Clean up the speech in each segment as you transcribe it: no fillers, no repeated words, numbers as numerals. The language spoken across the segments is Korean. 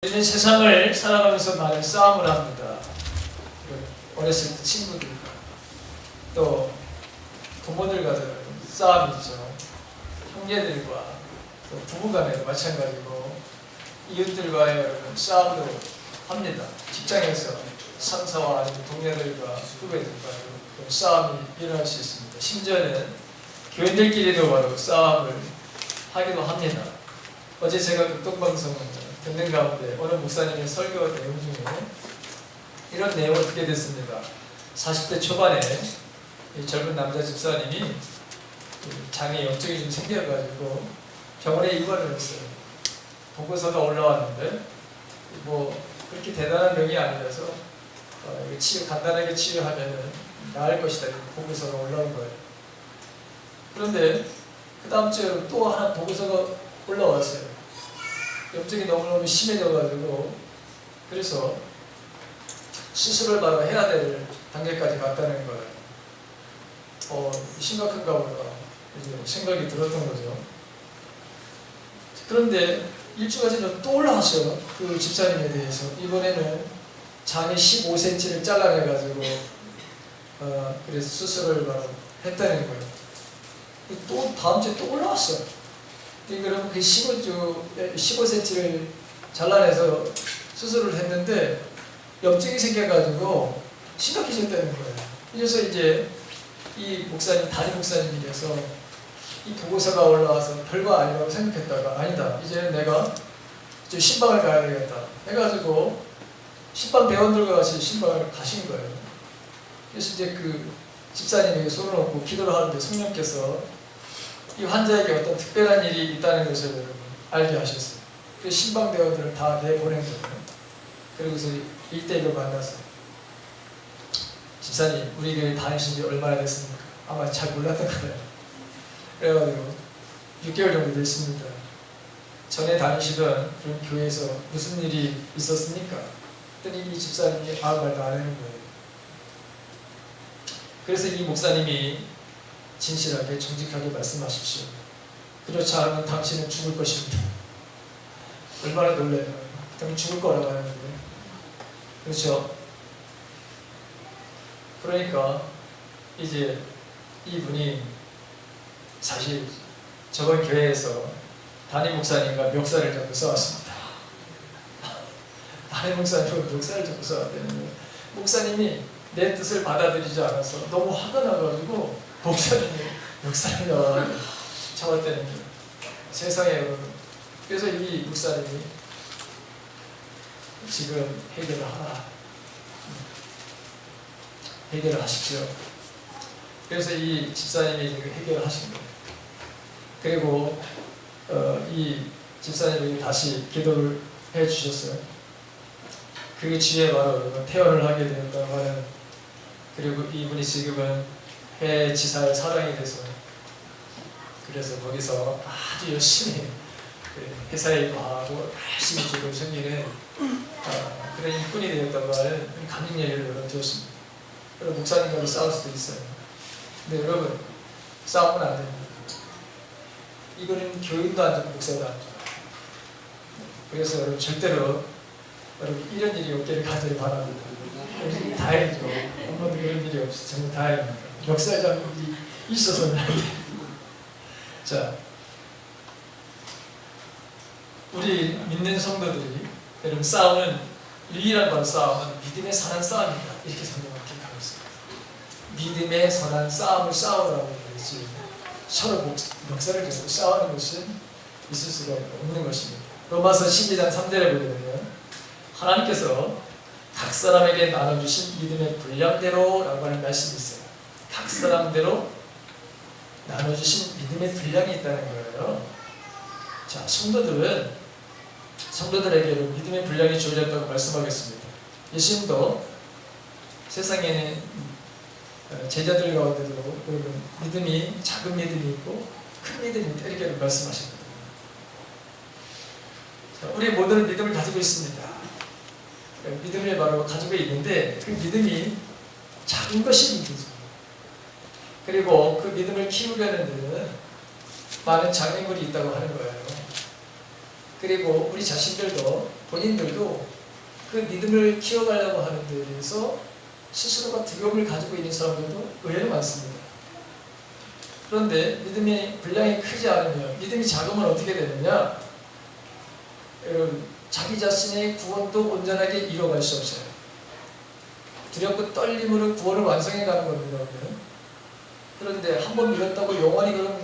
우리는 세상을 살아가면서 많은 싸움을 합니다. 어렸을 때 친구들과 또 부모들과도 싸움이죠. 형제들과 또 부부간에도 마찬가지고 이웃들과의 여러분 싸움도 합니다. 직장에서 상사와 아니면 동료들과 후배들과 싸움이 일어날 수 있습니다. 심지어는 교인들끼리도 바로 싸움을 하기도 합니다. 어제 제가 극동방송을 듣는 가운데 어느 목사님의 설교 내용 중에 이런 내용을 듣게 됐습니다. 40대 초반에 이 젊은 남자 집사님이 장에 염증이 좀 생겨가지고 병원에 입원을 했어요. 보고서가 올라왔는데 뭐 그렇게 대단한 병이 아니라서 간단하게 치료하면 나을 것이다 보고서가 올라온 거예요. 그런데 그 다음 주에 또 하나 보고서가 올라왔어요. 염증이 너무너무 심해져가지고 그래서 수술을 바로 해야 될 단계까지 갔다는 거예요. 심각한가 보다 이제 생각이 들었던 거죠. 그런데 일주가 지나서 또 올라왔어요. 그 집사님에 대해서. 이번에는 장이 15cm를 잘라내가지고 그래서 수술을 바로 했다는 거예요. 또 다음 주에 또 올라왔어요. 그러면 그 15cm를 잘라내서 수술을 했는데 염증이 생겨가지고 심각해졌다는 거예요. 그래서 이제 이 목사님, 담임 목사님께서 이 보고서가 올라와서 별거 아니라고 생각했다가 아니다. 이제는 내가 이제 신방을 가야 되겠다. 해가지고 신방 대원들과 같이 신방을 가신 거예요. 그래서 이제 그 집사님에게 손을 얹고 기도를 하는데 성령께서 이 환자에게 어떤 특별한 일이 있다는 것을 여러분 알게 하셨어요. 그 신방대원들을 다 내보낸 거예요. 그리고서 1대1로 만나서 집사님, 우리 교회 다니신 지 얼마나 됐습니까? 아마 잘 몰랐던 거예요. 그래가지고 6개월 정도 됐습니다. 전에 다니시던 그런 교회에서 무슨 일이 있었습니까? 그랬더니 이 집사님이 아무 말도 안 하는 거예요. 그래서 이 목사님이 진실하게 정직하게 말씀하십시오. 그렇지 않으면 당신은 죽을 것입니다. 얼마나 놀라요. 당신 죽을 거라고 하는데. 그렇죠? 그러니까 이제 이분이 사실 저번 교회에서 담임 목사님과 멱살을 잡고 싸웠습니다. 담임 목사님과 멱살을 잡고 싸웠다는 거예요. 목사님이 내 뜻을 받아들이지 않아서 너무 화가 나가지고 목사님이 멱살을 잡았다는 거예요. 세상에 여러분. 그래서 이 목사님이 지금 해결을 하라. 해결을 하십시오. 그래서 이 집사님이 지금 해결을 하신 거예요. 그리고 이 집사님이 다시 기도를 해주셨어요. 그 주에 바로 퇴원을 하게 되었다고 하는. 그리고 이분이 지금은 해 지사의 사장이 돼서 그래서 거기서 아주 열심히 회사에 일하고 열심히 지금 생기는 그런 일꾼이 되었다고 하는 감동 얘기를 여러분 들었습니다. 여러분 목사님과도 싸울 수도 있어요. 근데 여러분 싸우면 안 됩니다. 이거는 교인도 안 좋고 목사도 안 좋아요. 그래서 여러분 절대로 여러분 이런 일이 없기를 간절히 바랍니다. 다행이죠. 엄마도 그런 일이 없어서 정말 다행입니다. 멱살 잡는 일이 있어서는 안 돼요. 자, 우리 믿는 성도들이 여러분 싸우는 유일한 바로 싸움은 믿음의 선한 싸움이다. 이렇게 성경은 기록하고 있습니다. 믿음의 선한 싸움을 싸우라고 그러지 서로 멱살을 잡고 싸우는 것은 있을 수가 없는 것입니다. 로마서 12장 3절에 보게 되면 하나님께서 각 사람에게 나눠주신 믿음의 분량대로 라고 하는 말씀이 있어요. 각 사람대로 나눠주신 믿음의 분량이 있다는 거예요. 자, 성도들에게 믿음의 분량이 주어졌다고 말씀하겠습니다. 예수님도 세상에는 제자들 가운데도 믿음이 작은 믿음이 있고 큰 믿음이 있다 이렇게 말씀하셨거든요. 자, 우리 모두는 믿음을 가지고 있습니다. 믿음을 바로 가지고 있는데 그 믿음이 작은 것이 믿음이죠. 그리고 그 믿음을 키우려는 데는 많은 장애물이 있다고 하는 거예요. 그리고 우리 자신들도 본인들도 그 믿음을 키워가려고 하는 데 대해서 스스로가 두려움을 가지고 있는 사람들도 의외로 많습니다. 그런데 믿음의 분량이 크지 않으면, 믿음이 작으면 어떻게 되느냐? 여러분, 자기 자신의 구원도 온전하게 이뤄갈 수 없어요. 두렵고 떨림으로 구원을 완성해 가는 겁니다. 그런데 한번 믿었다고 영원히 그럼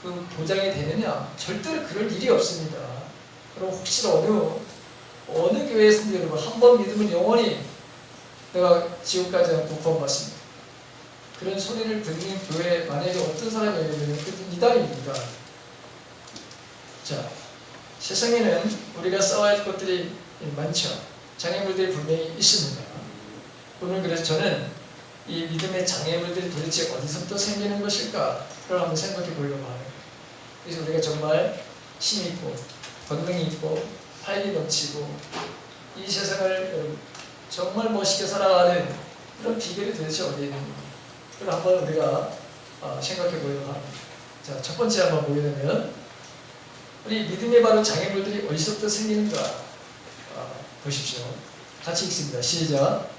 그 보장이 되느냐? 절대로 그럴 일이 없습니다. 그럼 혹시 어느 교회에서도 여러분 한번 믿으면 영원히 내가 지옥 가지 않고 구원받습니다. 그런 소리를 듣는 교회에 만약에 어떤 사람이 오면 그것은 이단입니다. 자, 세상에는 우리가 싸워야 할 것들이 많죠. 장애물들이 분명히 있습니다. 오늘 그래서 저는 이 믿음의 장애물들이 도대체 어디서부터 생기는 것일까? 그걸 한번 생각해 보려고 하는 거예요. 그래서 우리가 정말 힘이 있고 권능이 있고 활기 넘치고 이 세상을 정말 멋있게 살아가는 그런 비결이 도대체 어디에 있는 건가? 그걸 한번 우리가 생각해 보려고 합니다. 자, 첫 번째 한번 보게 되면 우리 믿음의 바로 장애물들이 어디서부터 생기는가 보십시오. 같이 읽습니다. 시작.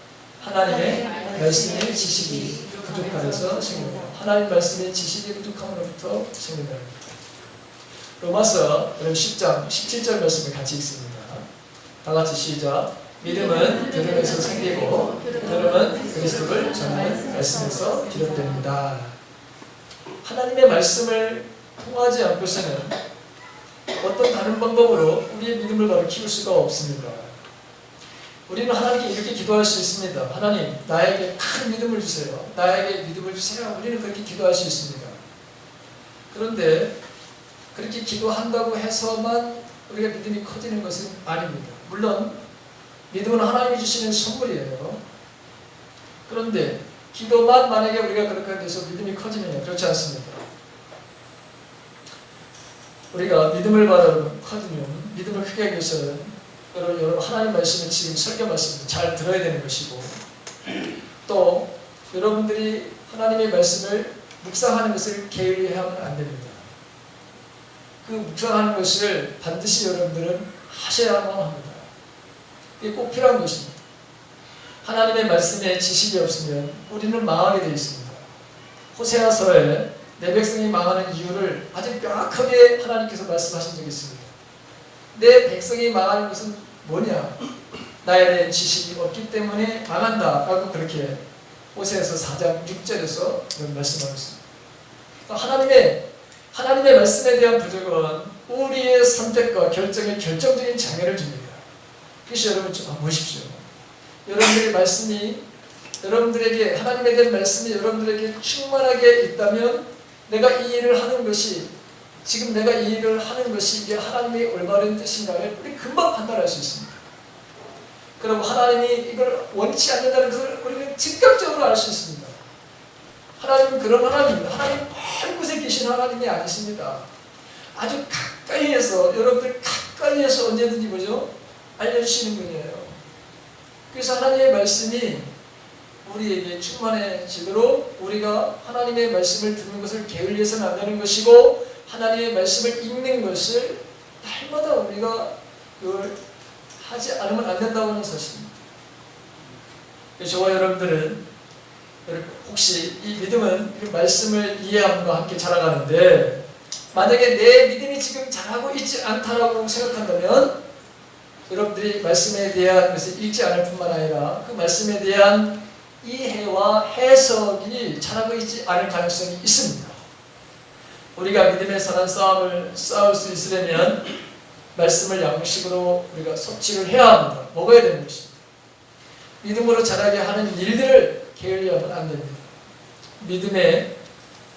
하나님의 말씀의 지식이 부족하여서 생깁니다. 하나님 말씀의 지식이 부족함으로부터 생긴다. 로마서 10장 17절 말씀을 같이 읽습니다. 다 같이 시작. 믿음은 들음에서 생기고 들음은 그리스도를 전하는 말씀에서 비롯됩니다. 하나님의 말씀을 통하지 않고서는 어떤 다른 방법으로 우리의 믿음을 바로 키울 수가 없습니다. 우리는 하나님께 이렇게 기도할 수 있습니다. 하나님, 나에게 큰 믿음을 주세요. 나에게 믿음을 주세요. 우리는 그렇게 기도할 수 있습니다. 그런데 그렇게 기도한다고 해서만 우리가 믿음이 커지는 것은 아닙니다. 물론 믿음은 하나님이 주시는 선물이에요. 그런데 기도만 만약에 우리가 그렇게 해서 믿음이 커지면 그렇지 않습니다. 우리가 믿음을 받아 커지면 믿음을 크게 하기 위해서는 여러분 하나님 말씀을 지금 설교 말씀을 잘 들어야 되는 것이고 또 여러분들이 하나님의 말씀을 묵상하는 것을 게을리하면 안 됩니다. 그 묵상하는 것을 반드시 여러분들은 하셔야만 합니다. 이게 꼭 필요한 것입니다. 하나님의 말씀에 지식이 없으면 우리는 망하게 되어 있습니다. 호세아서에 내 백성이 망하는 이유를 아주 명확하게 하나님께서 말씀하신 적이 있습니다. 내 백성이 망하는 것은 뭐냐? 나에 대한 지식이 없기 때문에 망한다 라고 그렇게 호세아서 4장 6절에서 그런 말씀하고 있습니다. 하나님의 말씀에 대한 부족은 우리의 선택과 결정에 결정적인 장애를 줍니다. 그래서 여러분 좀 보십시오. 여러분들의 말씀이 여러분들에게 하나님에 대한 말씀이 여러분들에게 충만하게 있다면 내가 이 일을 하는 것이 지금 내가 이 일을 하는 것이 이게 하나님의 올바른 뜻인가를 우리 금방 판단할 수 있습니다. 그리고 하나님이 이걸 원치 않는다는 것을 우리는 즉각적으로 알 수 있습니다. 하나님은 그런 하나님입니다. 하나님 먼 곳에 계신 하나님이 아니십니다. 아주 가까이에서 여러분들 가까이에서 언제든지 뭐죠? 알려주시는 분이에요. 그래서 하나님의 말씀이 우리에게 충만해지도록 우리가 하나님의 말씀을 듣는 것을 게을리해서는 안 되는 것이고 하나님의 말씀을 읽는 것을 날마다 우리가 그걸 하지 않으면 안 된다고 하는 사실입니다. 저와 여러분들은 혹시 이 믿음은 이 말씀을 이해함과 함께 자라가는데 만약에 내 믿음이 지금 자라고 있지 않다라고 생각한다면 여러분들이 말씀에 대한 것을 읽지 않을 뿐만 아니라 그 말씀에 대한 이해와 해석이 자라고 있지 않을 가능성이 있습니다. 우리가 믿음의 선한 싸움을 싸울 수 있으려면 말씀을 양식으로 우리가 섭취를 해야 합니다. 먹어야 되는 것입니다. 믿음으로 자라게 하는 일들을 게을리하면 안 됩니다. 믿음의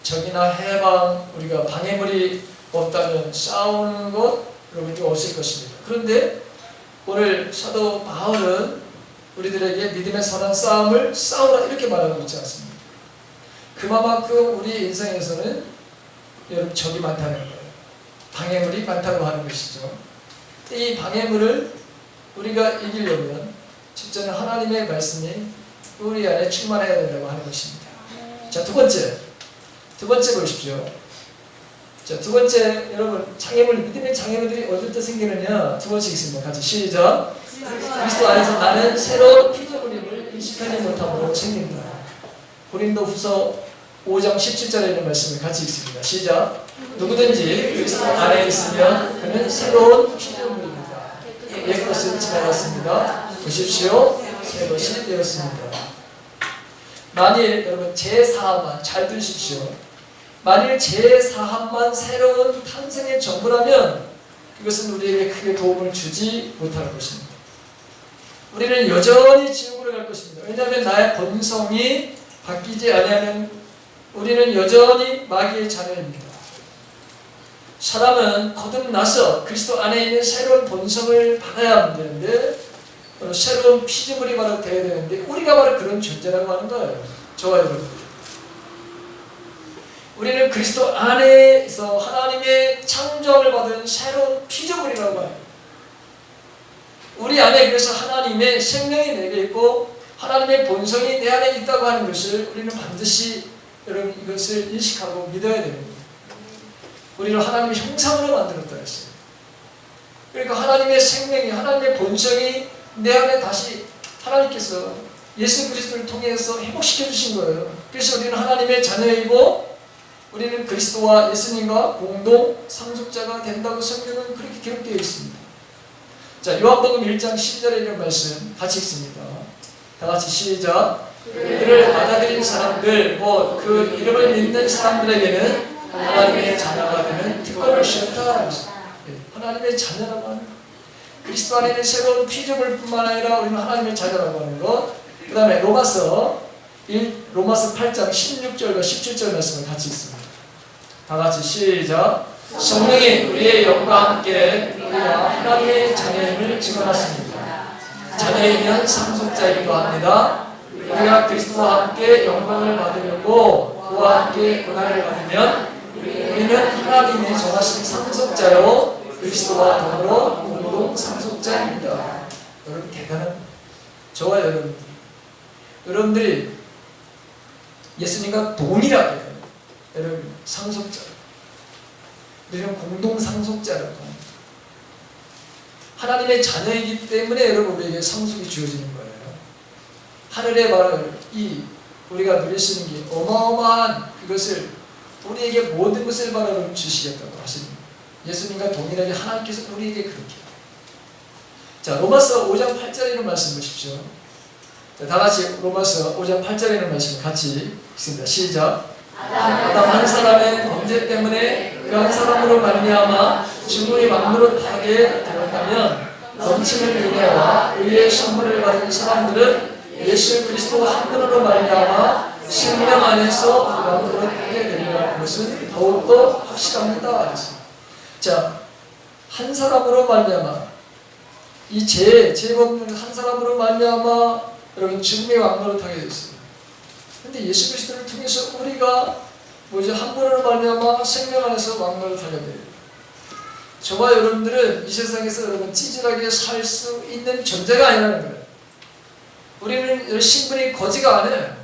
적이나 해방, 우리가 방해물이 없다면 싸우는 것 여러분이 없을 것입니다. 그런데 오늘 사도 바울은 우리들에게 믿음의 선한 싸움을 싸우라 이렇게 말하고 있지 않습니까? 그만큼 우리 인생에서는 여러분 적이 많다는 거예요. 방해물이 많다고 하는 것이죠. 이 방해물을 우리가 이기려면 첫째는 하나님의 말씀이 우리 안에 충만해야 된다고 하는 것입니다. 자, 두 번째 보십시오. 자, 두 번째, 여러분, 장애물, 믿음의 장애물들이 어디부터 생기느냐? 두 번씩 있습니다. 같이 시작. 그리스도 안에서 나는 새로운 피조물임을 인식하지 못함으로 생긴다. 고린도후서 5장 17절에 있는 말씀을 같이 읽습니다. 시작. 누구든지 그리스도 안에 있으면 그는 새로운 피조물입니다. 옛 것은 지나갔습니다. 보십시오. 새 것이 되었습니다. 만일 여러분 제4함만 잘 들으십시오. 만일 제4함만 새로운 탄생의 전부라면 그것은 우리에게 크게 도움을 주지 못할 것입니다. 우리는 여전히 지옥으로 갈 것입니다. 왜냐하면 나의 본성이 바뀌지 아니하면 우리는 여전히 마귀의 자녀입니다. 사람은 거듭나서 그리스도 안에 있는 새로운 본성을 받아야 되는데 새로운 피조물이 바로 되어야 되는데 우리가 바로 그런 존재라고 하는 거예요. 저와 여러분. 우리는 그리스도 안에서 하나님의 창조를 받은 새로운 피조물이라고 해요. 우리 안에 그래서 하나님의 생명이 내게 있고 하나님의 본성이 내 안에 있다고 하는 것을 우리는 반드시 여러분 이것을 인식하고 믿어야 됩니다. 우리를 하나님의 형상으로 만들었다 했어요. 그러니까 하나님의 생명이 하나님의 본성이 내 안에 다시 하나님께서 예수 그리스도를 통해서 회복시켜 주신 거예요. 그래서 우리는 하나님의 자녀이고 우리는 그리스도와 예수님과 공동 상속자가 된다고 성경은 그렇게 기록되어 있습니다. 자, 요한복음 1장 12절에 있는 말씀 같이 읽습니다. 다 같이 시작. 그를 받아들인 사람들, 곧 그 이름을 믿는 사람들에게는 하나님의 자녀가 되는 특권을 주셨다. 하나님의 자녀라고 하는 것. 그리스도 안에 있는 새로운 피조물뿐만 아니라 우리는 하나님의 자녀라고 하는 것. 그 다음에 로마서 8장 16절과 17절 말씀을 같이 읽습니다. 다 같이 시작. 성령이 우리의 영과 함께 우리가 하나님의 자녀임을 증언하십니다. 자녀이면 상속자이기도 합니다. 우리가 그리스도와 함께 영광을 받으려고 그와 함께 고난을 받으면 우리는 하나님의 정하신 상속자요 그리스도와 더불어 공동 상속자입니다. 여러분 대단한 저와 여러분들이 예수님과 동일하게 여러분 상속자 우리는 공동 상속자라고 합니다. 하나님의 자녀이기 때문에 여러분 우리에게 상속이 주어지는 거예요. 하늘의 바로 이 우리가 누릴 수 있는 게 어마어마한 그것을 우리에게 모든 것을 바로 주시겠다고 하십니다. 예수님과 동일하게 하나님께서 우리에게 그렇게. 자, 로마서 5장 8절에 있는 말씀 보십시오. 자, 다 같이 로마서 5장 8절에 있는 말씀 같이 읽습니다. 시작. 아담 한 사람의 범죄 때문에 그 한 사람으로 말미암아 죽음이 만물어하게 되었다면 넘치는 은혜와 의의 선물을 받은 사람들은 예수 그리스도 한 분으로 말미암아 생명 안에서 만물어하게 되리라. 그것은 더욱더 확실합니다. 자, 한 사람으로 말미암아 이 죄범은 한 사람으로 말미암아 여러분 죽음의 왕노릇 하게 됐어요. 근데 예수 그리스도를 통해서 우리가 한 분으로 말미암아 생명 안에서 왕노릇 하게 돼요. 저와 여러분들은 이 세상에서 여러분 찌질하게 살 수 있는 존재가 아니라는 거예요. 우리는 신분이 거지가 아니에요.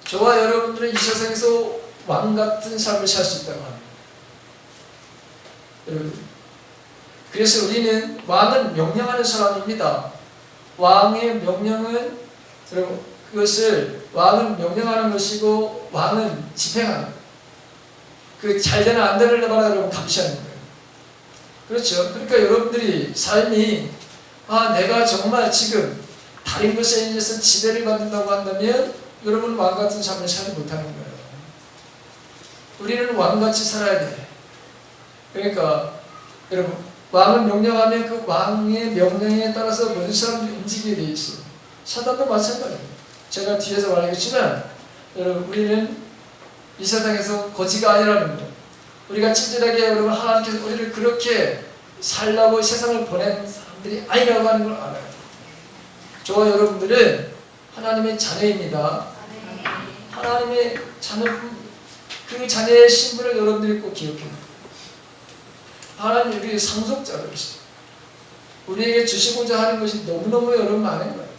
저와 여러분들은 이 세상에서 왕 같은 삶을 살 수 있다고 합니다. 여러분, 그래서 우리는 왕은 명령하는 사람입니다. 왕의 명령은 여러분 그것을 왕은 명령하는 것이고 왕은 집행하는 거예요. 그 잘되는 안 되는 바라 여러분 감시하는 거예요. 그렇죠. 그러니까 여러분들이 삶이 내가 정말 지금 다른 것에 의해서 지배를 받는다고 한다면 여러분 왕 같은 삶을 살지 못하는 거예요. 우리는 왕같이 살아야 돼. 그러니까 여러분 왕은 명령하면 그 왕의 명령에 따라서 모든 사람들이 움직이게 돼 있어요. 사단도 마찬가지예요. 제가 뒤에서 말하겠지만 여러분 우리는 이 세상에서 거지가 아니라는 거. 우리가 찌질하게 여러분 하나님께서 우리를 그렇게 살라고 세상을 보낸 사람들이 아니라고 하는 걸 알아요. 저와 여러분들은 하나님의 자녀입니다. 하나님의 자녀, 그 자녀의 신분을 여러분들이 꼭 기억해요. 하나님 우리의 상속자로 있어요. 우리에게 주시고자 하는 것이 너무너무 여러분 많은 거예요.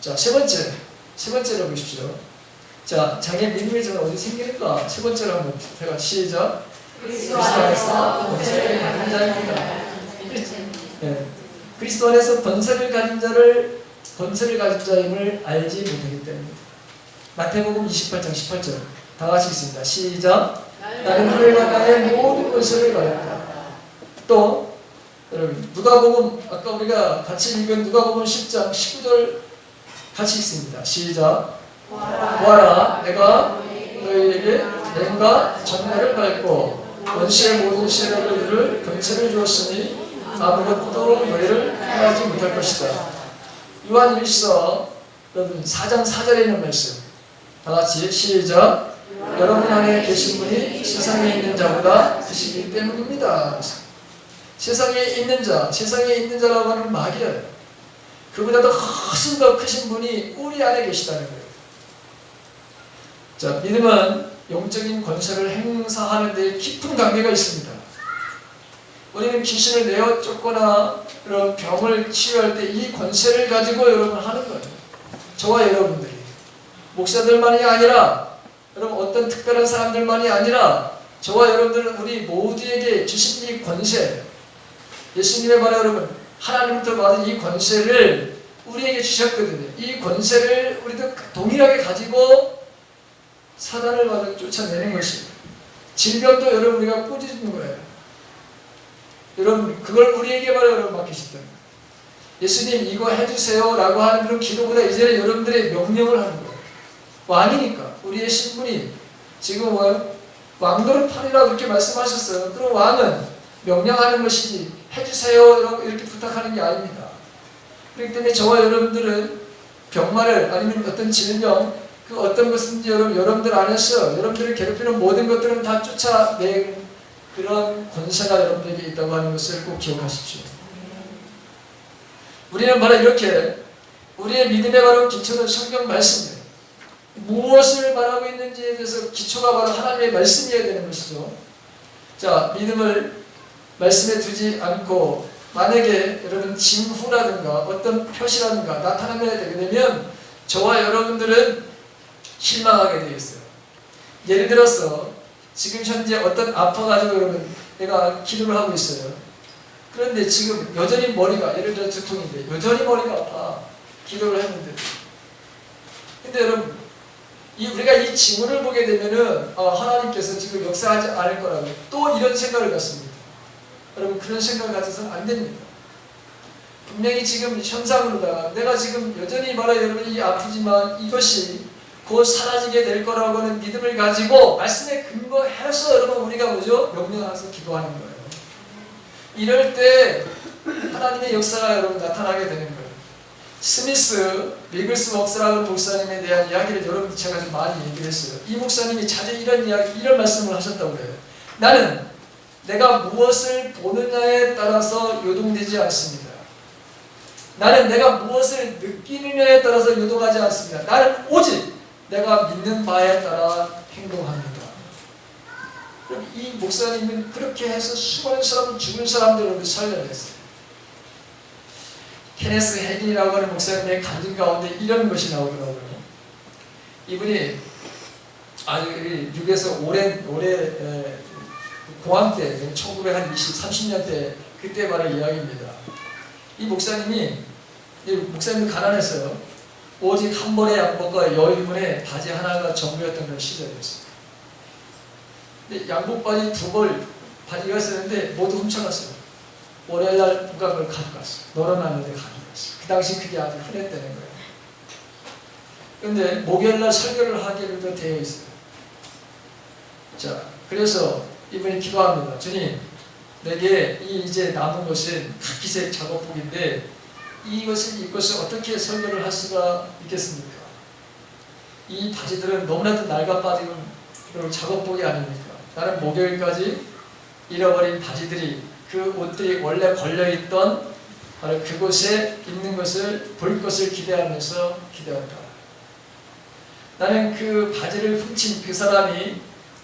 자, 세 번째로 보십시오. 자, 자기의 믿음의 자가 어디 생기는가? 세 번째로 한번 제가 시작. 그리스도 안에서 권세를 가진 자입니다. 네. 그리스도 안에서 권세를 가진 자임을 알지 못하기 때문입니다. 마태복음 28장 18절 다 같이 있습니다. 시작. 나는 하늘과 나의 모든 권세를 가졌다. 또 여러분 누가복음 아까 우리가 같이 읽은 누가복음 10장 19절 같이 있습니다. 시작. 보아라 내가 너희에게 뱀과 전갈을 밟고 원시의 모든 세력을 권세를 주었으니 아무것도 너희를 해하지 못할 것이다. 요한 1서 여러분 4장 4절에 있는 말씀 다 같이 시작. 여러분 안에 계신 분이 세상에 있는 자보다 크시기 때문입니다. 세상에 있는 자라고 하는 마귀예요. 그보다도 훨씬 더 크신 분이 우리 안에 계시다는 거예요. 자, 믿음은 영적인 권세를 행사하는 데 깊은 관계가 있습니다. 우리는 귀신을 내어 쫓거나 그런 병을 치유할 때 이 권세를 가지고 여러분 하는 거예요. 저와 여러분들이 목사들만이 아니라 여러분 어떤 특별한 사람들만이 아니라 저와 여러분들은 우리 모두에게 주신 이 권세, 예수님의 말에 여러분 하나님부터 받은 이 권세를 우리에게 주셨거든요. 이 권세를 우리도 동일하게 가지고 사단을 받아 쫓아내는 것입니다. 질병도 여러분 우리가 꾸짖는 거예요. 여러분 그걸 우리에게 바로 여러분 맡기셨다. 예수님 이거 해주세요 라고 하는 그런 기도보다 이제는 여러분들의 명령을 하는 거예요. 왕이니까 우리의 신분이 지금 왕노릇하리라고 이렇게 말씀하셨어요. 그럼 왕은 명령하는 것이지 해주세요 이렇게 부탁하는 게 아닙니다. 그렇기 때문에 저와 여러분들은 병마를 아니면 어떤 질병 그 어떤 것인지 여러분들 안에서 여러분들을 괴롭히는 모든 것들은 다 쫓아내 그런 권세가 여러분들에게 있다고 하는 것을 꼭 기억하십시오. 우리는 바로 이렇게 우리의 믿음의 바로 기초는 성경 말씀이에요. 무엇을 말하고 있는지에 대해서 기초가 바로 하나님의 말씀이어야 되는 것이죠. 자, 믿음을 말씀에 두지 않고 만약에 여러분 징후라든가 어떤 표시라든가 나타나게 되게 되면 저와 여러분들은 실망하게 되겠어요. 예를 들어서 지금 현재 어떤 아파가지고 여러분 내가 기도를 하고 있어요. 그런데 지금 여전히 머리가 예를 들어 두통인데 여전히 머리가 아파 기도를 했는데 근데 여러분 우리가 이 징후를 보게 되면은 하나님께서 지금 역사하지 않을 거라고 또 이런 생각을 갖습니다. 여러분 그런 생각을 가져서는 안 됩니다. 분명히 지금 현상으로다가 내가 지금 여전히 말해 여러분이 아프지만 이것이 곧 사라지게 될 거라고 하는 믿음을 가지고 말씀에 근거해서 여러분 우리가 뭐죠? 명령하면서 기도하는 거예요. 이럴 때 하나님의 역사가 여러분 나타나게 되는 거예요. 스미스 미글스 목사라는 목사님에 대한 이야기를 여러분 제가 좀 많이 얘기를 했어요. 이 목사님이 자주 이런 말씀을 하셨다고 해요. 나는 내가 무엇을 보느냐에 따라서 요동되지 않습니다. 나는 내가 무엇을 느끼느냐에 따라서 요동하지 않습니다. 나는 오직 내가 믿는 바에 따라 행동합니다. 그럼 이 목사님은 그렇게 해서 수많은 사람, 죽은 사람들을 살려냈어요. 케네스 해긴이라고 하는 목사님의 간증 가운데 이런 것이 나오더라고요. 이분이 아주 미국에서 오래 공황 때, 1930년 때 그때 말할 이야기입니다. 이 목사님도 가난했어요. 오직 한 벌의 양복과 여인분의 바지 하나가 전부였던 그런 시절이었어요. 근데 양복 바지 2벌 바지가 있었는데 모두 훔쳐갔어요. 월요일날 누가 그걸 가져갔어요. 널어놨는데 가져갔어요. 그 당시 그게 아주 흔했다는 거예요. 그런데 목요일날 설교를 하기로 되어 있어요. 자, 그래서 이분이 기도합니다. 주님, 내게 이제 남은 것은 카키색 작업복인데 이것을 입고 어떻게 설교를 할 수가 있겠습니까? 이 바지들은 너무나도 낡아 빠진 작업복이 아닙니까? 나는 목요일까지 잃어버린 바지들이 그 옷들이 원래 걸려있던 바로 그곳에 있는 것을 볼 것을 기대하면서 기대한다. 나는 그 바지를 훔친 그 사람이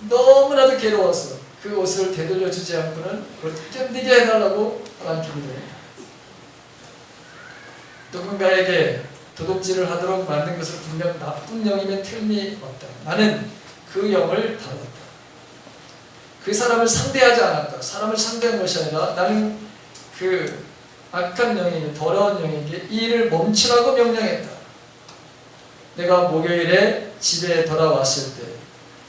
너무나도 괴로워서 그 옷을 되돌려주지 않고는 그걸 견디게 해달라고 하나님께 기도합니다. 누군가에게 도둑질을 하도록 만든 것을 분명 나쁜 영이면 틀림이 없다. 나는 그 영을 다뤘다. 그 사람을 상대하지 않았다. 사람을 상대한 것이 아니라 나는 그 악한 영에게, 더러운 영에게 이 일을 멈추라고 명령했다. 내가 목요일에 집에 돌아왔을 때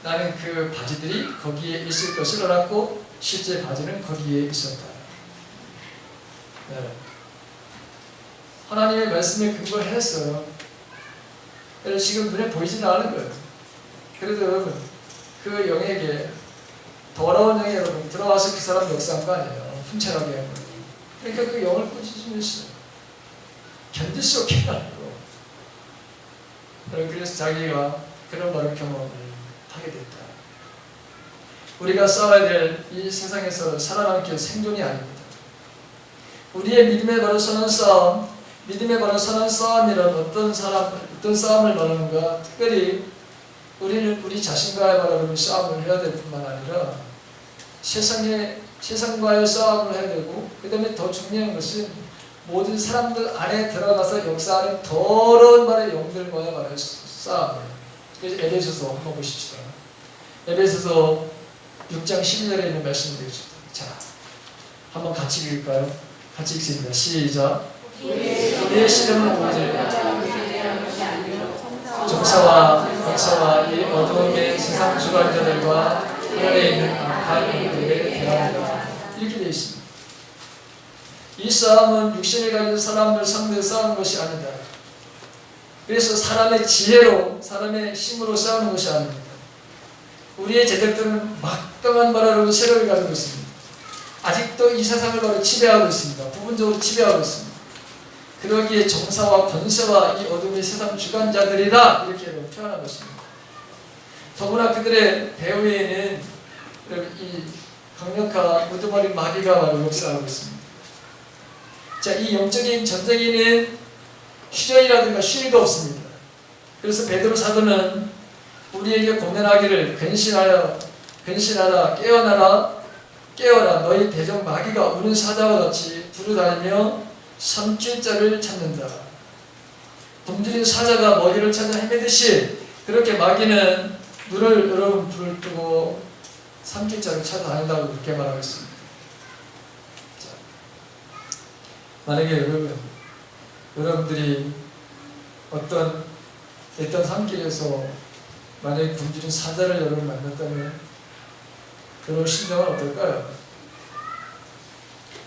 나는 그 바지들이 거기에 있을 것을 알았고 실제 바지는 거기에 있었다. 네. 하나님의 말씀에 근거했어요. 지금 눈에 보이지는 않은 거예요. 그래도 여러분 그 영에게, 더러운 영에 여러분 들어와서 그 사람 역사한 거 아니에요. 훔쳐가게 한 거예요. 그러니까 그 영을 꾸짖으면서 견딜 수 없게 하고, 그래서 자기가 그런 바로 경험을 하게 됐다. 우리가 싸워야 될 이 세상에서 살아남기 위해 생존이 아닙니다. 우리의 믿음에 바로 서는 싸움, 믿음에 바로 서는 싸움이란 어떤 싸움을 말하는가? 특별히 우리는 우리 자신과의 바로 싸움을 해야 될 뿐만 아니라 세상과의 싸움을 해야 되고, 그 다음에 더 중요한 것은 모든 사람들 안에 들어가서 역사하는 더러운 말의 영들과의 말의 싸움이에요. 그래서 에베소서 한번 보십시다. 에베소서 6장 12절에 있는 말씀을 읽습니다. 자, 한번 같이 읽을까요? 같이 읽습니다. 시작. 우리의 씨름은 오직 정사와 권세와 이 어두움의 세상 주관자들과 하늘에 있는 악한 영들에 대항하다. 이렇게 되어 있습니다. 이 싸움은 육신을 가진 사람들 상대로 싸우는 것이 아니다. 그래서 사람의 지혜로, 사람의 힘으로 싸우는 것이 아닙니다. 우리의 제자들은 막강한 바라로 세력을 가지고 있습니다. 아직도 이 세상을 바로 지배하고 있습니다. 부분적으로 지배하고 있습니다. 그러기에 정사와 권세와 이 어둠의 세상 주관자들이라 이렇게 표현한 것입니다. 더구나 그들의 배후에는 이 강력한 우두머리 마귀가 바로 역사하고 있습니다. 자, 이 영적인 전쟁에는 휴전이라든가 쉴도 없습니다. 그래서 베드로 사도는 우리에게 권면하기를 근신하라, 깨어라 너희 대적 마귀가 우는 사자와 같이 두루다니며 삼킬자를 찾는다. 굶주린 사자가 먹이를 찾아 헤매듯이 그렇게 마귀는 눈을 불을 뜨고 삼킬자를 찾아다닌다고 그렇게 말하고 있습니다. 자, 만약에 여러분들이 어떤 산길에서 만약에 굶주린 사자를 여러분 만났다면 여러분 심정은 어떨까요?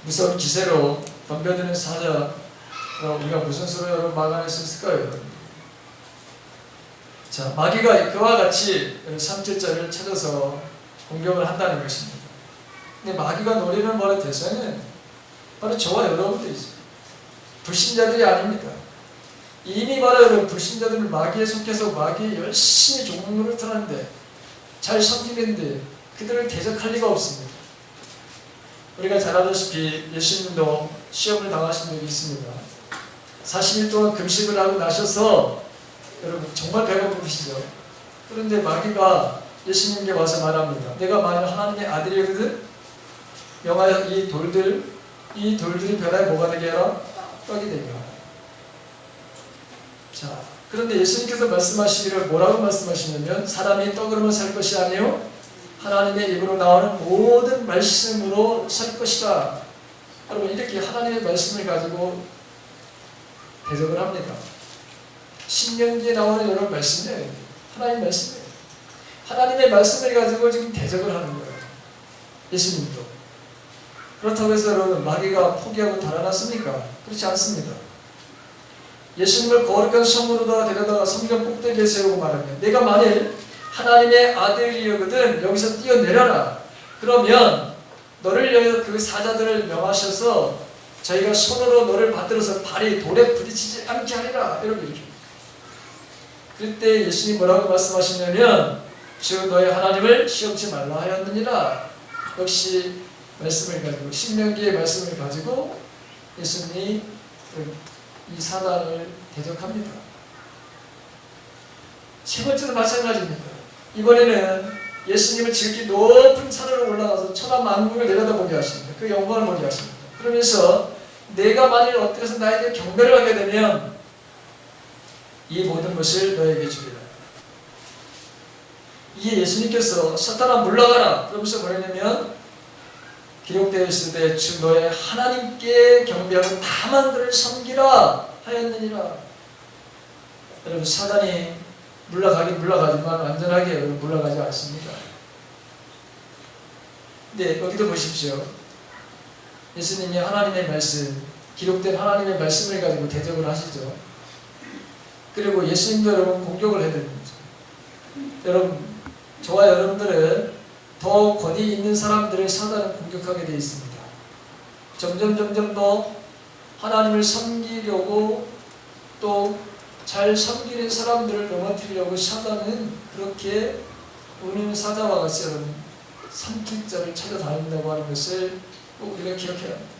무서운 기세로 덤벼드는 사자, 우리가 무슨 수로 여러분 막아낼 수 있을까요? 자, 마귀가 그와 같이 삼킬자를 찾아서 공격을 한다는 것입니다. 근데 마귀가 노리는 바로 대상은 바로 저와 여러분들이죠. 불신자들이 아닙니다. 이미 바로 여러분 불신자들은 마귀에 속해서 마귀에 열심히 종로를 타는데 잘 섬기는데 그들을 대적할 리가 없습니다. 우리가 잘 알다시피 예수님도 시험을 당하신 적이 있습니다. 40일 동안 금식을 하고 나셔서 여러분 정말 배가 고프시죠. 그런데 마귀가 예수님께 와서 말합니다. 내가 만약 하나님의 아들이거든 명하여 이 돌들이 벼라에 뭐가 되게 해라? 떡이 되게 하라. 자, 그런데 예수님께서 말씀하시기를 뭐라고 말씀하시냐면 사람이 떡으로만 살 것이 아니요 하나님의 입으로 나오는 모든 말씀으로 살 것이다. 여러분 이렇게 하나님의 말씀을 가지고 대적을 합니다. 신명기에 나오는 여러 말씀이에요. 하나님의 말씀이에요. 하나님의 말씀을 가지고 지금 대적을 하는 거예요. 예수님도. 그렇다고 해서 여러분 마귀가 포기하고 달아났습니까? 그렇지 않습니다. 예수님을 거룩한 성으로다가 데려다가 성전 꼭대기에 세우고 말하면 내가 만일 하나님의 아들이거든 여기서 뛰어내려라. 그러면 너를 위하여 그 사자들을 명하셔서 저희가 손으로 너를 받들어서 발이 돌에 부딪히지 않게 하리라. 여러분 이렇게. 그때 예수님 뭐라고 말씀하시냐면 주 너의 하나님을 시험치 말라 하였느니라. 역시 말씀을 가지고 신명기의 말씀을 가지고 예수님이 이 사단을 대적합니다. 세 번째도 마찬가지입니다. 이번에는 예수님을 지극히 높은 산으로 올라가서 천하 만국을 내려다보게 하십니다. 그 영광을 보게 하십니다. 그러면서 내가 만일 어때서 나에게 경배를 하게 되면 이 모든 것을 너에게 주리라. 이게 예수님께서 사탄아 물러가라 그러면서 뭐냐면 기록되어 있을 때 주 너의 하나님께 경배하고 다만 그를 섬기라 하였느니라. 여러분 사단이 물러가긴 물러가지만 완전하게 여러분 물러가지 않습니다. 근데 여기도 보십시오. 예수님이 하나님의 말씀, 기록된 하나님의 말씀을 가지고 대적을 하시죠. 그리고 예수님도 여러분 공격을 해드립니다. 여러분 저와 여러분들은 더 권위 있는 사람들을 사단은 공격하게 되어 있습니다. 점점 더 하나님을 섬기려고 또 잘 섬기는 사람들을 넘어뜨리려고 사단은 그렇게 우는 사자와 같이 여러분 삼킬 자를 찾아다닌다고 하는 것을 꼭 우리가 기억해야 합니다.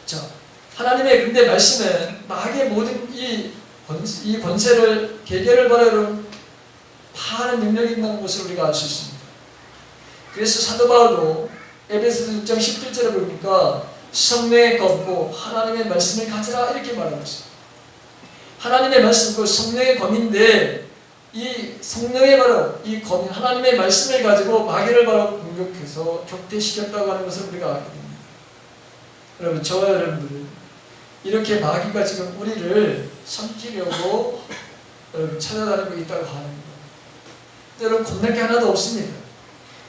자, 하나님의 근데 말씀은 마귀의 모든 이 권세를 계계를 바라 여러분 다 하는 능력이 있다는 것을 우리가 알 수 있습니다. 그래서 사도 바울도 에베소서 6장 17절에 보니까 성령의 검고 하나님의 말씀을 가지라 이렇게 말하고 있습니다. 하나님의 말씀, 그 성령의 검인데 이 성령의 바로 이 검, 하나님의 말씀을 가지고 마귀를 바로 공격해서 격퇴시켰다고 하는 것을 우리가 알게 됩니다. 여러분 저와 여러분들은 이렇게 마귀가 지금 우리를 삼키려고 여러분 찾아다니고 있다고 하는 거예요. 여러분 겁낼 게 하나도 없습니다.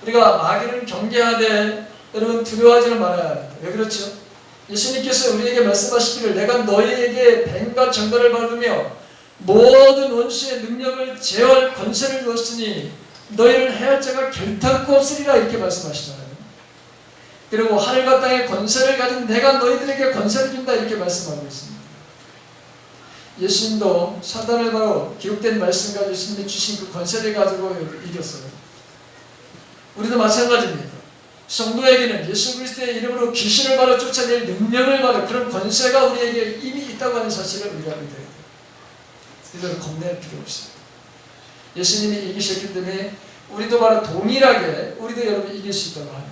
우리가 마귀를 경계하되 여러분 두려워하지는 말아야 합니다. 왜 그렇죠? 예수님께서 우리에게 말씀하시기를 내가 너희에게 뱀과 정갈을 받으며 모든 원수의 능력을 제어할 권세를 주었으니 너희를 해할 자가 결탄코 없으리라 이렇게 말씀하시잖아요. 그리고 하늘과 땅의 권세를 가진 내가 너희들에게 권세를 준다 이렇게 말씀하고 있습니다. 예수님도 사단을 바로 기록된 말씀 가지고 예수님이 주신 그 권세를 가지고 이겼어요. 우리도 마찬가지입니다. 성도에게는 예수 그리스도의 이름으로 귀신을 바로 쫓아낼 능력을 바로 그런 권세가 우리에게 이미 있다고 하는 사실을 우리가 알게 돼요. 그래서 겁낼 필요 없습니다. 예수님이 이기셨기 때문에 우리도 바로 동일하게 우리도 여러분 이길 수 있다고 합니다.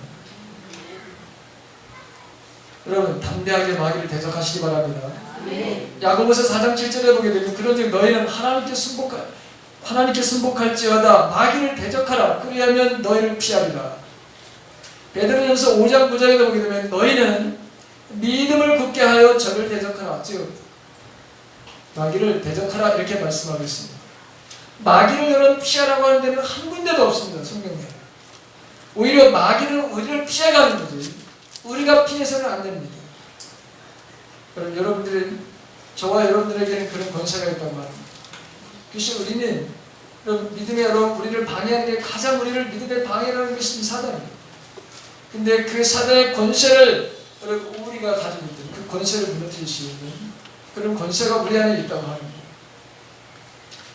여러분 담대하게 마귀를 대적하시기 바랍니다. 야고보서 4장 7절에 보게 되면 그런즉 너희는 하나님께 순복할지어다 마귀를 대적하라 그리하면 너희를 피하리라. 베드로전서 5장 9절에도 보게 되면 너희는 믿음을 굳게 하여 적을 대적하라. 즉 마귀를 대적하라 이렇게 말씀하고 있습니다. 마귀를 여러분 피하라고 하는 데는 한 군데도 없습니다. 성경에. 오히려 마귀는 우리를 피해가는 거지 우리가 피해서는 안 됩니다. 그럼 여러분들은 저와 여러분들에게는 그런 권세가 있단 말입니다. 그래서 우리는 믿음의 여러분 우리를 방해하는 게 가장 우리를 믿음에 방해하는 것이 사단입니다. 근데 그 사단의 권세를 우리가 가지고 있는 그 권세를 무너뜨릴 수 있는 그런 권세가 우리 안에 있다고 하는 거예요.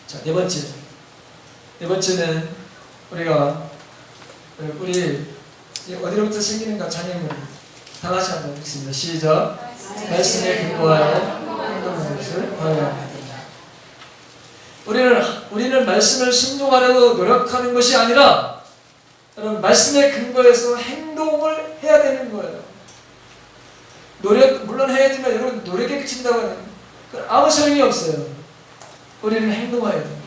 자, 네 번째는 우리가 우리 어디로부터 생기는가 장애물 다 같이 한번 읽습니다. 시작. 말씀에 근거하여 행동하는 것을 바라야 합니다. 우리는 말씀을 순종하려고 노력하는 것이 아니라 여러분 말씀에 근거해서 행동을 해야 되는 거예요. 물론 해야지만 여러분 노력에 그친다고 하는 아무 소용이 없어요. 우리는 행동해야 됩니다.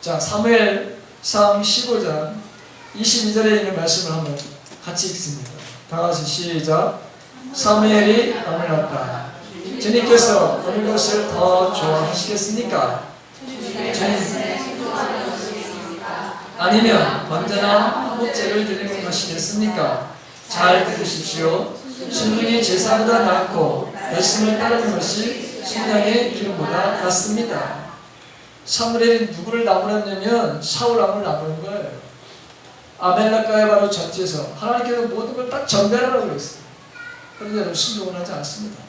자, 사무엘상 15장 22절에 있는 말씀을 한번 같이 읽습니다. 다 같이 시작. 사무엘이 밤을 났다. 주님께서 어느 것을 더 좋아하시겠습니까? 아니면 언제나 화목제를 드리는 것이겠습니까? 잘 들으십시오. 순종이 제사보다 낫고 말씀을 따르는 것이 순양의 기름보다 낫습니다. 사무엘이 누구를 나무랐냐면 사울 왕을 나무른 거예요. 아멜렉과의 바로 전투에서 하나님께서 모든 걸 딱 전멸하라고 그랬어요. 그런데 순종을 하지 않습니다.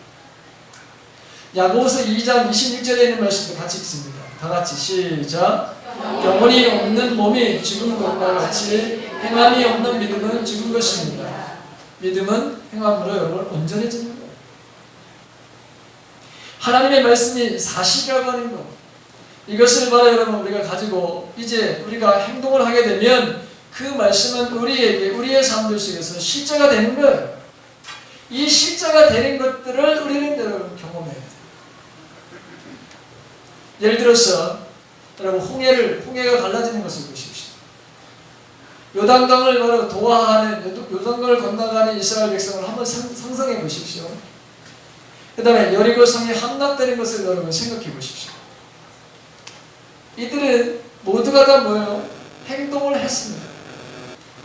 야고보서 2장 26절에 있는 말씀도 같이 읽습니다. 다 같이 시작. 영혼이 없는 몸이 죽은 것과 같이 행함이 없는 믿음은 죽은 것입니다. 믿음은 행함으로 여러분 온전해지는 거예요. 하나님의 말씀이 사실이라고 하는 것, 이것을 바로 여러분 우리가 가지고 이제 우리가 행동을 하게 되면 그 말씀은 우리에게 우리의 삶들 속에서 실제가 되는 거예요. 이 실제가 되는 것들을 우리는 여러분 경험해야 돼요. 예를 들어서 여러분 홍해가 갈라지는 것을 보십시오. 요단강을 바로 도하하는 요단강을 건너가는 이스라엘 백성을 한번 상상해 보십시오. 그 다음에 여리고 성이 함락되는 것을 여러분 생각해 보십시오. 이들은 모두가 다 뭐예요? 행동을 했습니다.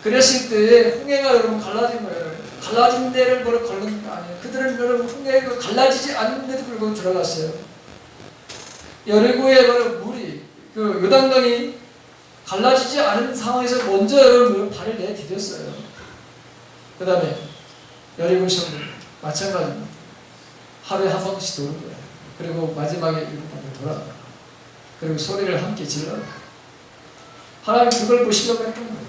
그랬을 때 홍해가 여러분 갈라진 거예요. 갈라진 데를 바로 걸는 게 아니에요. 그들은 여러분 홍해가 갈라지지 않는데도 불구하고 들어갔어요. 여리고에 바로 물이 그 요단강이 갈라지지 않은 상황에서 먼저 여러분 발을 내디뎠어요. 그 다음에 여리고 성도 마찬가지입니다. 하루에 한 번씩 도는 거예요. 그리고 마지막에 7번 돌아가요. 그리고 소리를 함께 질러요. 하나님 그걸 보시려고 했던 거예요.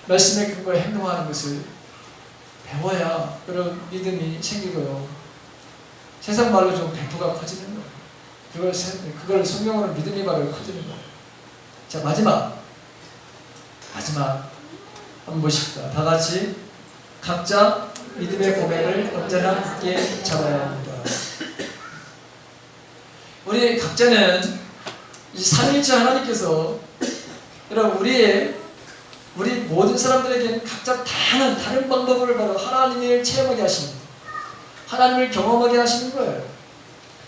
말씀에 근거해 행동하는 것을 배워야 그런 믿음이 생기고요. 세상 말로 좀 배포가 커지는 거예요. 그걸 성경으로 믿음이 말로 커지는 거예요. 자, 마지막 한번 보십시다. 다 같이 각자 믿음의 고백을 언제나 굳게 잡아야 합니다. 우리 각자는 이 삼위일체 하나님께서 여러분 우리 모든 사람들에게는 각자 다른 방법을 바로 하나님을 체험하게 하십니다. 하나님을 경험하게 하시는 거예요.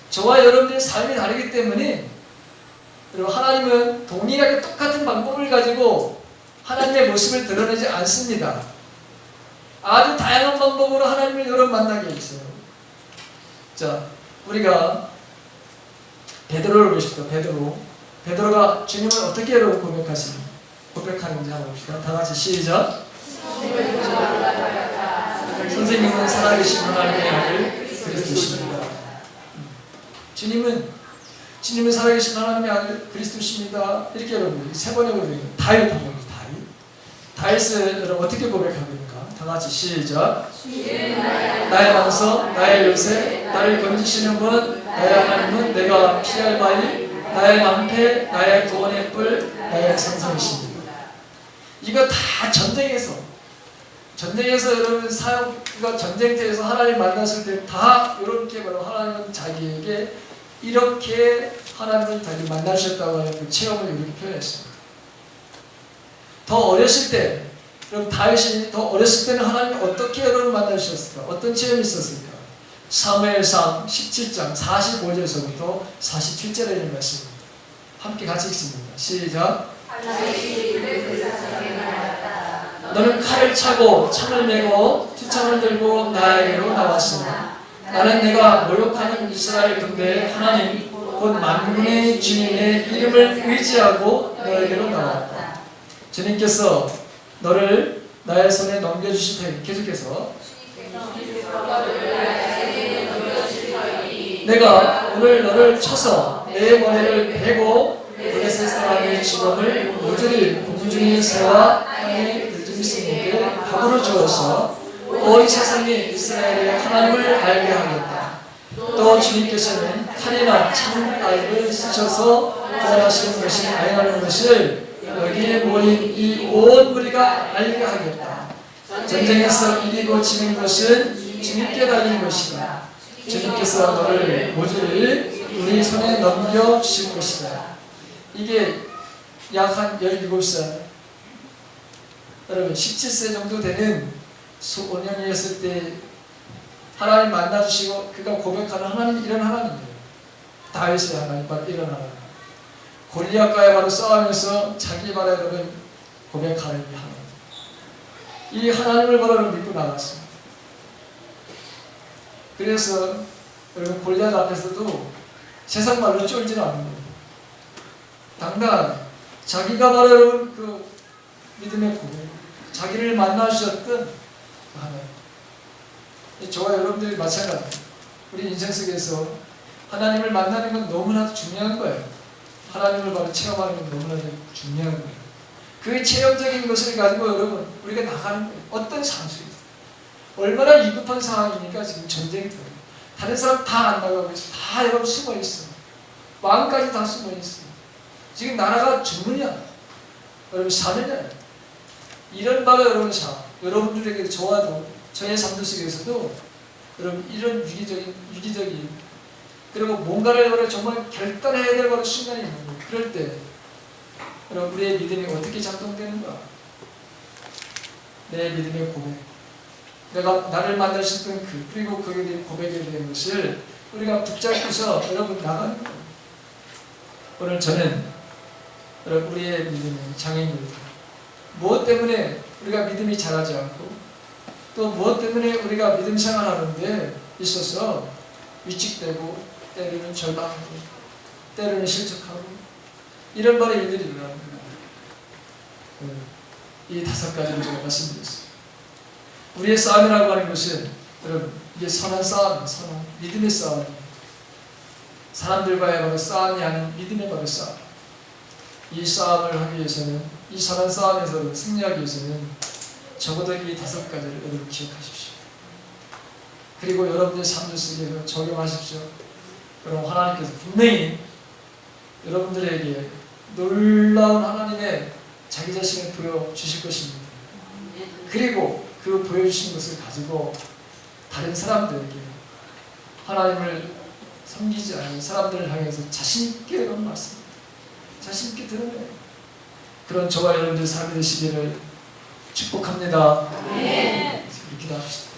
저와 여러분들의 삶이 다르기 때문에 여러분 하나님은 동일하게 똑같은 방법을 가지고 하나님의 모습을 드러내지 않습니다. 아주 다양한 방법으로 하나님을 여러분 만나게 있어요. 자, 우리가 베드로를 보십시오. 베드로가 주님을 어떻게 여러분 고백하는지 한번 봅시다. 다 같이 시작. 선생님은 살아계신 하나님의 아들 그리스도십니다. 주님은 살아계신 하나님의 아들 그리스도십니다. 이렇게 여러분 세 번에 고백해요. 다윗 방법입니다. 다윗은 여러분 어떻게 고백합니까? 다 같이 시작. 나의 왕서, 나의 요새, 나를 건지시는 분, 나의 하나님은 내가 피할 바위, 나의 방패, 나의 구원의 뿔, 나의 산성이십니다. 이거 다 전쟁에서 여러분 사역과 전쟁터에서 하나님 만났을 때 다 이렇게 바로 하나님은 자기에게 이렇게 하나님은 자기 만나셨다고 하는 그 체험을 이렇게 표현했습니다. 더 어렸을 때 여러분 다윗이 더 어렸을 때는 하나님 어떻게 여러분 만나주셨을까? 어떤 체험이 있었을까? 사무엘상 17장 45절에서부터 47절에 있는 말씀입니다. 함께 같이 읽습니다. 시작. 너는 칼을 차고 창을 메고 투창을 들고 나에게로 나왔으나 나는 내가 모욕하는 이스라엘 군대의 하나님 곧 만군의 주님의 이름을 의지하고 너에게로 나왔다. 주님께서 너를 나의 손에 넘겨주실 터이니 계속해서 내가 오늘 너를 쳐서 내 머리를 베고 블레셋 사람의 직업을 모조리 공중의 새와 땅의 들짐승에게 밥으로 주어서 온 세상이 이스라엘의 하나님을 알게 하겠다. 또 주님께서는 칼이나 창날을 쓰셔서 구원하시는 것이 아니라는 것을 여기에 모인 이 온 무리가 알게 하겠다. 전쟁에서 이기고 지는 것은 주님께 달린 것이다. 주님께서 너를 모조리 우리 손에 넘겨주실 것이다. 이게 약 한 17살 여러분 17세 정도 되는 소년이었을 때 하나님 만나주시고 그가 고백하는 하나님 이런 하나님이에요. 다윗의 하나님 바로 이런 하나님. 골리앗과의 바로 싸우면서 자기 바로 여러분 고백하는 이 하나님. 이 하나님을 바로 믿고 나갔습니다. 그래서 여러분 골리앗 앞에서도 세상 말로 쫄지는 않는 거예요. 당당하게 자기가 바로 여러분 그 믿음의 고백, 자기를 만나주셨던 하나님. 저와 여러분들이 마찬가지입니다. 우리 인생 속에서 하나님을 만나는 건 너무나도 중요한 거예요. 하나님을 바로 체험하는 건 너무나도 중요한 거예요. 그 체험적인 것을 가지고 여러분 우리가 나가는 거예요. 어떤 상황 속에서 얼마나 위급한 상황이니까 지금 전쟁터 다른 사람 다 안 나가고 있어. 다 여러분 숨어 있어. 마음까지 다 숨어 있어. 지금 나라가 죽느냐 여러분 사느냐 이런 바로 여러분 여러분들에게 저와도 저의 삶 속에서도 여러분 이런 위기적인 그리고 뭔가를 정말 결단해야 될 그런 순간이 있는 거예요. 그럴 때 여러분 우리의 믿음이 어떻게 작동되는가? 내 믿음의 고백, 내가 나를 만드셨던 그리고 그에 대한 고백에 대한 것을 우리가 붙잡고서 여러분 나가는 거예요. 오늘 저는 여러분 우리의 믿음의 장애인입니다. 무엇 때문에 우리가 믿음이 자라지 않고 또 무엇 때문에 우리가 믿음 생활하는데 있어서 위축되고 때로는 절망하고 때로는 실족하고 이런 말의 일들이 일어나는 거예요. 이 5가지를 제가 말씀드렸어요. 우리의 싸움이라고 하는 것은 여러분 이게 선한 싸움이에요. 선한 믿음의 싸움이에요. 사람들과의 바로 싸움이 아닌 믿음의 바로 싸움. 이 싸움을 하기 위해서는 이 선한 싸움에서 승리하기 위해서는 적어도 이 5가지를 여러분 기억하십시오. 그리고 여러분의 삶 속에서 적용하십시오. 그럼 하나님께서 분명히 여러분들에게 놀라운 하나님의 자기 자신을 보여주실 것입니다. 그리고 그 보여주신 것을 가지고 다른 사람들에게 하나님을 섬기지 않는 사람들을 향해서 자신있게 이런 말씀입니다. 자신있게 드러내요. 그런 저와 여러분들 삶이 되시기를 축복합니다. 네. 이렇게 기도합시다.